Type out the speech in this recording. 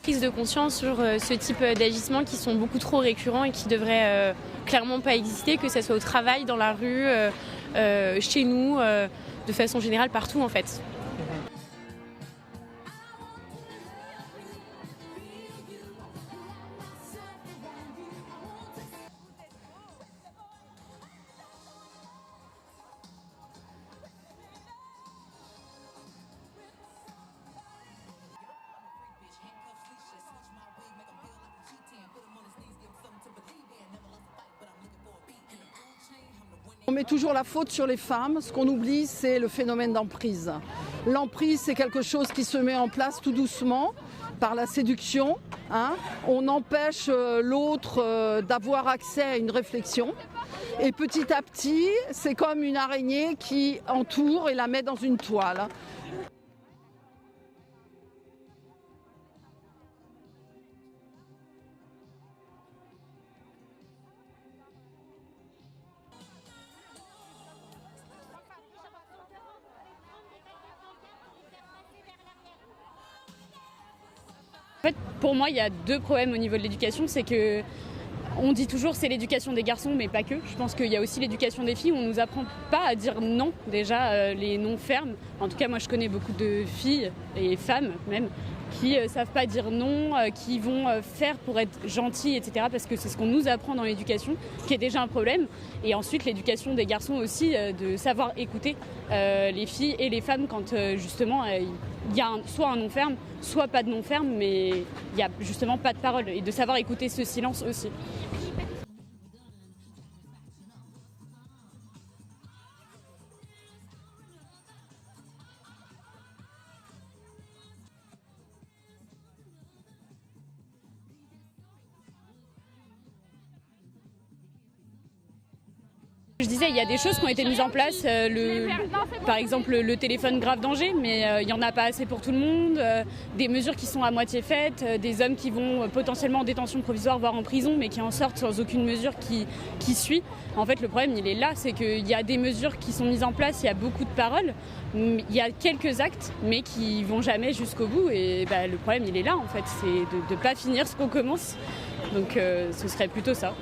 prise de conscience sur ce type d'agissements qui sont beaucoup trop récurrents et qui devraient clairement pas exister, que ce soit au travail, dans la rue, chez nous, de façon générale partout en fait. On met toujours la faute sur les femmes. Ce qu'on oublie, c'est le phénomène d'emprise. L'emprise, c'est quelque chose qui se met en place tout doucement par la séduction. On empêche l'autre d'avoir accès à une réflexion. Et petit à petit, c'est comme une araignée qui entoure et la met dans une toile. En fait, pour moi, il y a deux problèmes au niveau de l'éducation. C'est que on dit toujours c'est l'éducation des garçons, mais pas que. Je pense qu'il y a aussi l'éducation des filles où on ne nous apprend pas à dire non, déjà, les noms fermes. En tout cas, moi, je connais beaucoup de filles et femmes même qui savent pas dire non, qui vont faire pour être gentilles, etc. Parce que c'est ce qu'on nous apprend dans l'éducation, qui est déjà un problème. Et ensuite, l'éducation des garçons aussi, de savoir écouter les filles et les femmes quand justement il y a soit un non ferme, soit pas de non ferme, mais il n'y a justement pas de parole. Et de savoir écouter ce silence aussi. Je disais, il y a des choses qui ont été mises en place, par exemple le téléphone grave danger, mais il n'y en a pas assez pour tout le monde, des mesures qui sont à moitié faites, des hommes qui vont potentiellement en détention provisoire, voire en prison, mais qui en sortent sans aucune mesure qui suit. En fait, le problème, il est là, c'est qu'il y a des mesures qui sont mises en place, il y a beaucoup de paroles, il y a quelques actes, mais qui ne vont jamais jusqu'au bout, et le problème, il est là, en fait, c'est de ne pas finir ce qu'on commence, donc ce serait plutôt ça.